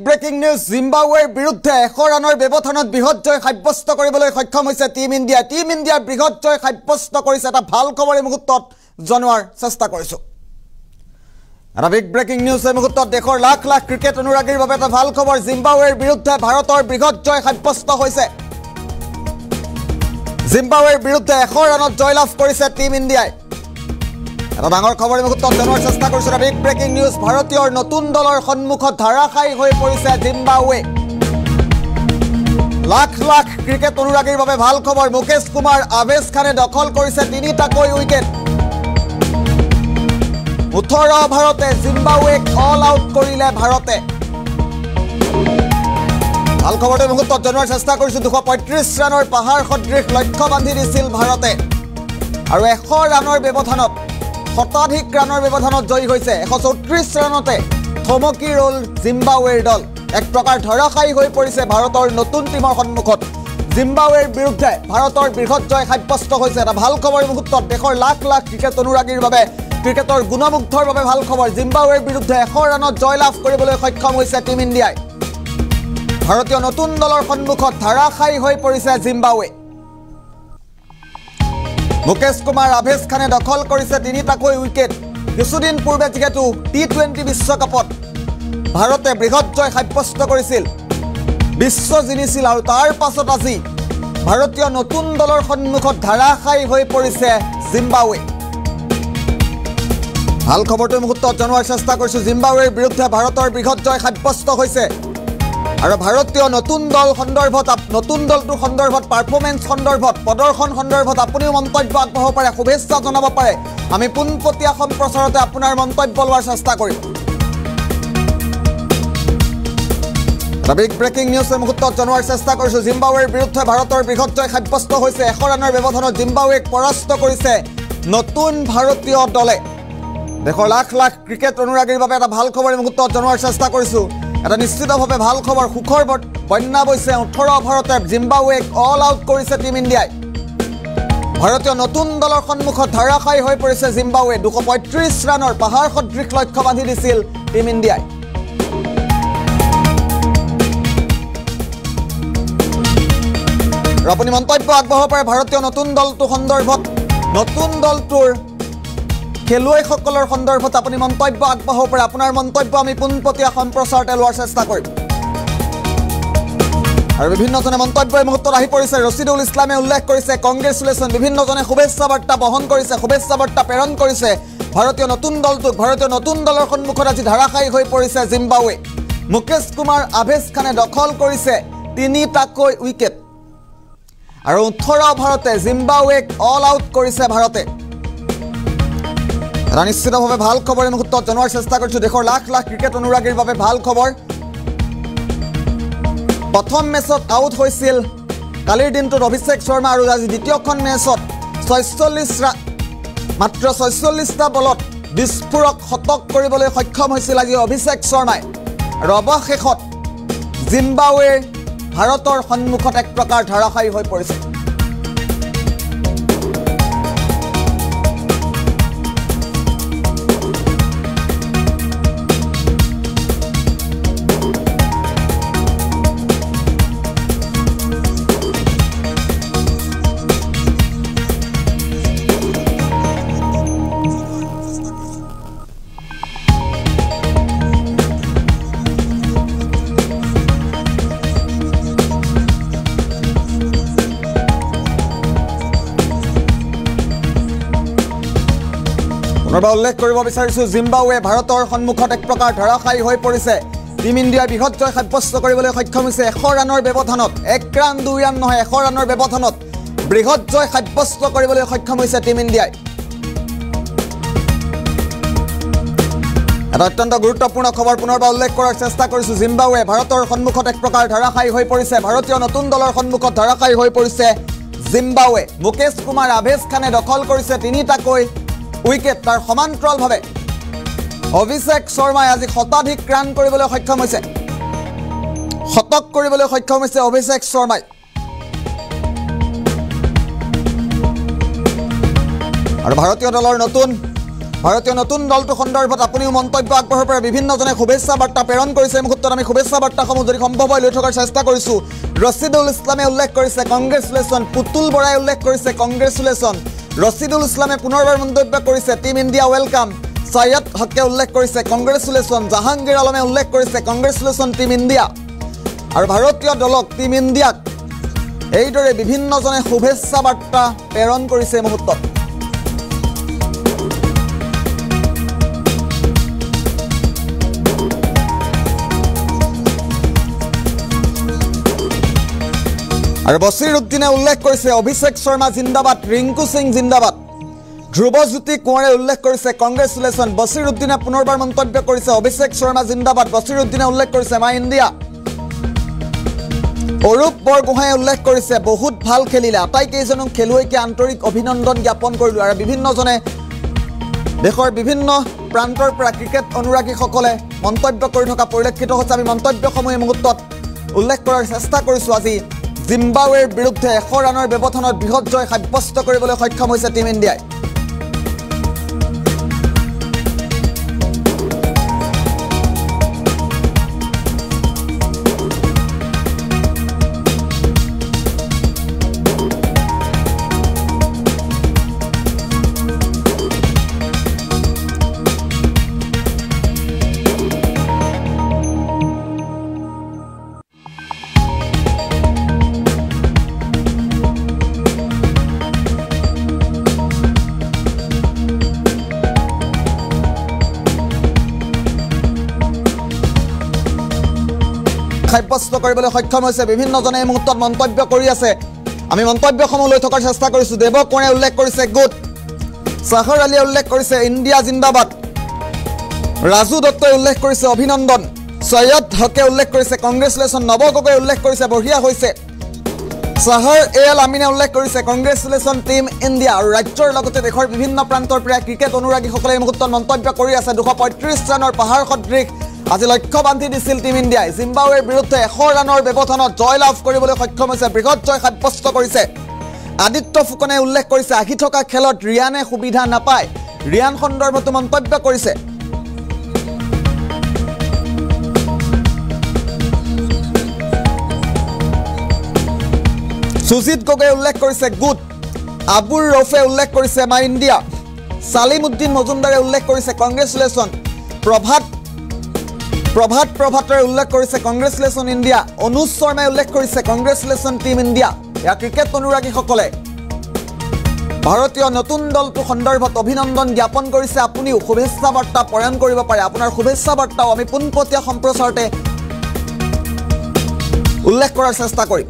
Breaking news জিম্বাবুৱেৰ বিৰুদ্ধে 100 ৰানৰ ব্যৱধানত বৃহৎ জয় সাব্যস্ত কৰিবলৈ সক্ষম হৈছে টিম ইণ্ডিয়া। টিম ইণ্ডিয়াৰ বৃহৎ জয় সাব্যস্ত কৰিছে এটা ভাল খবৰ এই মুহূৰ্তত জনোৱাৰ চেষ্টা কৰিছো। এটা বিগ ব্ৰেকিং নিউজ এই মুহূৰ্তত দেশৰ লাখ লাখ ক্ৰিকেট অনুৰাগীৰ বাবে এটা ভাল খবৰ। জিম্বাবুৱেৰ বিৰুদ্ধে ভাৰতৰ বৃহৎ জয় সাব্যস্ত হৈছে। জিম্বাবুৱেৰ বিৰুদ্ধে 100 ৰানত জয়লাভ কৰিছে টিম ইণ্ডিয়াই। এটা ডাঙৰ খবৰ এই মুহূৰ্তত জনোৱাৰ চেষ্টা কৰিছো। বিগ ব্ৰেকিং নিউজ ভাৰতীয় নতুন দলৰ সন্মুখত ধাৰাসায়ী হৈ পৰিছে জিম্বাবুৱে। লাখ লাখ ক্ৰিকেট অনুৰাগীৰ বাবে ভাল খবৰ। মুকেশ কুমাৰ আভেশ খানে দখল কৰিছে 3টাকৈ উইকেট। 18 অভাৰতে জিম্বাবুৱেক অল আউট কৰিলে ভাৰতে। ভাল খবৰটো এই মুহূৰ্তত জনোৱাৰ চেষ্টা কৰিছো। 235 ৰানৰ পাহাৰ সদৃশ লক্ষ্য বান্ধি দিছিল ভাৰতে আৰু 100 ৰানৰ ব্যৱধানত শতাধিক ৰানৰ ব্যৱধানত জয়ী হৈছে। 134 ৰানতে থমকি ৰল জিম্বাবুৱেৰ দল। এক প্ৰকাৰ ধাৰাসায়ী হৈ পৰিছে ভাৰতৰ নতুন টিমৰ সন্মুখত। জিম্বাবুৱেৰ বিৰুদ্ধে ভাৰতৰ বৃহৎ জয় সাব্যস্ত হৈছে। এটা ভাল খবৰ মুহূৰ্তত দেশৰ লাখ লাখ ক্ৰিকেট অনুৰাগীৰ বাবে, ক্ৰিকেটৰ গুণমুগ্ধৰ বাবে ভাল খবৰ। জিম্বাবুৱেৰ বিৰুদ্ধে 100 ৰানত জয়লাভ কৰিবলৈ সক্ষম হৈছে টিম ইণ্ডিয়াই। ভাৰতীয় নতুন দলৰ সন্মুখত ধাৰাসায়ী হৈ পৰিছে জিম্বাবুৱে। মুকেশ কুমাৰ আভেশ খানে দখল কৰিছে 3টাকৈ উইকেট। কিছুদিন পূৰ্বে যিহেতু T20 বিশ্বকাপত ভাৰতে বৃহৎ জয় সাব্যস্ত কৰিছিল, বিশ্ব জিনিছিল আৰু তাৰ পাছত আজি ভাৰতীয় নতুন দলৰ সন্মুখত ধাৰাসায়ী হৈ পৰিছে জিম্বাবুৱে। ভাল খবৰটো মুহূৰ্তত জনোৱাৰ চেষ্টা কৰিছো। জিম্বাবুৱেৰ বিৰুদ্ধে ভাৰতৰ বৃহৎ জয় সাব্যস্ত হৈছে আৰু ভাৰতীয় নতুন দল সন্দৰ্ভত, নতুন দলটোৰ সন্দৰ্ভত, পাৰফৰ্মেন্স সন্দৰ্ভত, প্ৰদৰ্শন সন্দৰ্ভত আপুনিও মন্তব্য আগবঢ়াব পাৰে, শুভেচ্ছা জনাব পাৰে। আমি পোনপটীয়া সম্প্ৰচাৰতে আপোনাৰ মন্তব্য লোৱাৰ চেষ্টা কৰিম। বিগ ব্ৰেকিং নিউজ এই মুহূৰ্তত জনোৱাৰ চেষ্টা কৰিছো। জিম্বাবুৱেৰ বিৰুদ্ধে ভাৰতৰ বৃহৎ জয় সাব্যস্ত হৈছে। 100 ৰানৰ ব্যৱধানত জিম্বাবুৱেক পৰাস্ত কৰিছে নতুন ভাৰতীয় দলে। দেশৰ লাখ লাখ ক্ৰিকেট অনুৰাগীৰ বাবে এটা ভাল খবৰ এই মুহূৰ্তত জনোৱাৰ চেষ্টা কৰিছো। এটা নিশ্চিতভাৱে ভাল খবৰ, সুখৰ বন্যা বৈছে। 18 অভাৰতে জিম্বাবুৱেক অল আউট কৰিছে টিম ইণ্ডিয়াই। ভাৰতীয় নতুন দলৰ সন্মুখত ধাৰাসায়ী হৈ পৰিছে জিম্বাবুৱে। 235 ৰানৰ পাহাৰ সদৃশ লক্ষ্য বান্ধি দিছিল টিম ইণ্ডিয়াই। আপুনি মন্তব্য আগবঢ়াব পাৰে ভাৰতীয় নতুন দলটো সন্দৰ্ভত, নতুন দলটোৰ খেলুৱৈসকলৰ সন্দৰ্ভত আপুনি মন্তব্য আগবঢ়াব পাৰে। আপোনাৰ মন্তব্য আমি পোনপটীয়া সম্প্ৰচাৰতে লোৱাৰ চেষ্টা কৰিম। আৰু বিভিন্নজনে মন্তব্য এই মুহূৰ্তত আহি পৰিছে। ৰছিদুল ইছলামে উল্লেখ কৰিছে কংগ্ৰেচুলেশ্যন। বিভিন্নজনে শুভেচ্ছা বাৰ্তা বহন কৰিছে, শুভেচ্ছা বাৰ্তা প্ৰেৰণ কৰিছে ভাৰতীয় নতুন দলটোক। ভাৰতীয় নতুন দলৰ সন্মুখত আজি ধাৰাসায়ী হৈ পৰিছে জিম্বাবুৱে। মুকেশ কুমাৰ আভেশ খানে দখল কৰিছে 3টাকৈ উইকেট আৰু 18 অভাৰতে জিম্বাবুৱেক অল আউট কৰিছে ভাৰতে। এটা নিশ্চিতভাৱে ভাল খবৰ এই মুহূৰ্তত জনোৱাৰ চেষ্টা কৰিছো। দেশৰ লাখ লাখ ক্ৰিকেট অনুৰাগীৰ বাবে ভাল খবৰ। প্ৰথম মেচত আউট হৈছিল কালিৰ দিনটোত অভিষেক শৰ্মা আৰু আজি দ্বিতীয়খন মেচত মাত্ৰ 46টা বলত বিস্ফোৰক শতক কৰিবলৈ সক্ষম হৈছিল আজি অভিষেক শৰ্মাই। আৰু অৱশেষত জিম্বাবুৱে ভাৰতৰ সন্মুখত এক প্ৰকাৰ ধাৰাসায়ী হৈ পৰিছে। পুনৰবাৰ উল্লেখ কৰিব বিচাৰিছো, জিম্বাবুৱে ভাৰতৰ সন্মুখত এক প্ৰকাৰ ধাৰাসায়ী হৈ পৰিছে। টিম ইণ্ডিয়াই বৃহৎ জয় সাব্যস্ত কৰিবলৈ সক্ষম হৈছে। 100 ৰানৰ ব্যৱধানত, 1 ৰান 2 ৰান নহয়, 100 ৰানৰ ব্যৱধানত বৃহৎ জয় সাব্যস্ত কৰিবলৈ সক্ষম হৈছে টিম ইণ্ডিয়াই। এটা অত্যন্ত গুৰুত্বপূৰ্ণ খবৰ পুনৰবাৰ উল্লেখ কৰাৰ চেষ্টা কৰিছো। জিম্বাবুৱে ভাৰতৰ সন্মুখত এক প্ৰকাৰ ধাৰাসায়ী হৈ পৰিছে। ভাৰতীয় নতুন দলৰ সন্মুখত ধাৰাসায়ী হৈ পৰিছে জিম্বাবুৱে। মুকেশ কুমাৰ আভেশ খানে দখল কৰিছে 3টাকৈ উইকেট। তাৰ সমান্তৰালভাৱে অভিষেক শৰ্মাই আজি শতাধিক ৰান কৰিবলৈ সক্ষম হৈছে, শতক কৰিবলৈ সক্ষম হৈছে অভিষেক শৰ্মাই। আৰু ভাৰতীয় দলৰ নতুন ভাৰতীয় নতুন দলটো সন্দৰ্ভত আপুনিও মন্তব্য আগবঢ়াব পৰা বিভিন্নজনে শুভেচ্ছা বাৰ্তা প্ৰেৰণ কৰিছে। এই মুহূৰ্তত আমি শুভেচ্ছা বাৰ্তাসমূহ যদি সম্ভৱ হয় লৈ থকাৰ চেষ্টা কৰিছোঁ। ৰছিদুল ইছলামে উল্লেখ কৰিছে কংগ্ৰেচুলেশ্যন, পুতুল বৰাই উল্লেখ কৰিছে কংগ্ৰেচুলেশ্যন, ৰছিদুল ইছলামে পুনৰবাৰ মন্তব্য কৰিছে টিম ইণ্ডিয়া ৱেলকাম, সৈয়দ হকে উল্লেখ কৰিছে কংগ্ৰেচুলেশ্যন, জাহাংগীৰ আলমে উল্লেখ কৰিছে কংগ্ৰেচুলেশ্যন টিম ইণ্ডিয়া। আৰু ভাৰতীয় দলক টিম ইণ্ডিয়াক এইদৰে বিভিন্নজনে শুভেচ্ছা বাৰ্তা প্ৰেৰণ কৰিছে এই মুহূৰ্তত। আৰু বছিৰ উদ্দিনে উল্লেখ কৰিছে অভিষেক শৰ্মা জিন্দাবাদ, ৰিংকু সিং জিন্দাবাদ, ধ্ৰুৱজ্যোতি কোঁৱৰে উল্লেখ কৰিছে কংগ্ৰেচুলেশ্যন। বছিৰ উদ্দিনে পুনৰবাৰ মন্তব্য কৰিছে অভিষেক শৰ্মা জিন্দাবাদ। বছিৰ উদ্দিনে উল্লেখ কৰিছে মাই ইণ্ডিয়া। অৰূপ বৰগোহাঁয়ে উল্লেখ কৰিছে বহুত ভাল খেলিলে, আটাইকেইজনক খেলুৱৈকে আন্তৰিক অভিনন্দন জ্ঞাপন কৰিলোঁ। আৰু বিভিন্নজনে দেশৰ বিভিন্ন প্ৰান্তৰ পৰা ক্ৰিকেট অনুৰাগীসকলে মন্তব্য কৰি থকা পৰিলক্ষিত হৈছে। আমি মন্তব্যসমূহ এই মুহূৰ্তত উল্লেখ কৰাৰ চেষ্টা কৰিছোঁ। আজি জিম্বাবৱেৰ বিৰুদ্ধে 100 ৰানৰ ব্যৱধানত বৃহৎ জয় সাব্যস্ত কৰিবলৈ সক্ষম হৈছে টিম ইণ্ডিয়াই। সাব্যস্ত কৰিবলৈ সক্ষম হৈছে। বিভিন্নজনে এই মুহূৰ্তত মন্তব্য কৰি আছে। আমি মন্তব্যসমূহ লৈ থকাৰ চেষ্টা কৰিছোঁ। দেৱ কোঁৱৰে উল্লেখ কৰিছে গুড, চাহৰ আলীয়ে উল্লেখ কৰিছে ইণ্ডিয়া জিন্দাবাদ, ৰাজু দত্তই উল্লেখ কৰিছে অভিনন্দন, সৈয়দ হকে উল্লেখ কৰিছে কংগ্ৰেচুলেশ্যন, নৱ গগৈ উল্লেখ কৰিছে বঢ়িয়া হৈছে, চাহৰ এল আমিনে উল্লেখ কৰিছে কংগ্ৰেচুলেশ্যন টিম ইণ্ডিয়া। আৰু ৰাজ্যৰ লগতে দেশৰ বিভিন্ন প্ৰান্তৰ পৰা ক্ৰিকেট অনুৰাগীসকলে এই মুহূৰ্তত মন্তব্য কৰি আছে। 235 ৰানৰ পাহাৰ সদৃশ আজি লক্ষ্য বান্ধি দিছিল টিম ইণ্ডিয়াই। জিম্বাবৱেৰ বিৰুদ্ধে 100 ৰানৰ ব্যৱধানত জয় লাভ কৰিবলৈ সক্ষম হৈছে, বৃহৎ জয় সাব্যস্ত কৰিছে। আদিত্য ফুকনে উল্লেখ কৰিছে আহি থকা খেলত ৰিয়ানে সুবিধা নাপায়, ৰিয়ান সন্দৰ্ভতো মন্তব্য কৰিছে। সুজিত গগৈয়ে উল্লেখ কৰিছে গুড, আবুৰ ৰফে উল্লেখ কৰিছে মাই ইণ্ডিয়া, সালিম উদ্দিন মজুমদাৰে উল্লেখ কৰিছে কংগ্ৰেচুলেশ্যন, প্ৰভাতৰে উল্লেখ কৰিছে কংগ্ৰেচুলেশ্যন ইণ্ডিয়া, অনুজ শৰ্মাই উল্লেখ কৰিছে কংগ্ৰেচুলেশ্যন টিম ইণ্ডিয়া। ইয়াৰ ক্ৰিকেট অনুৰাগীসকলে ভাৰতীয় নতুন দলটো সন্দৰ্ভত অভিনন্দন জ্ঞাপন কৰিছে। আপুনিও শুভেচ্ছা বাৰ্তা প্ৰেৰণ কৰিব পাৰে। আপোনাৰ শুভেচ্ছা বাৰ্তাও আমি পোনপটীয়া সম্প্ৰচাৰতে উল্লেখ কৰাৰ চেষ্টা কৰিম।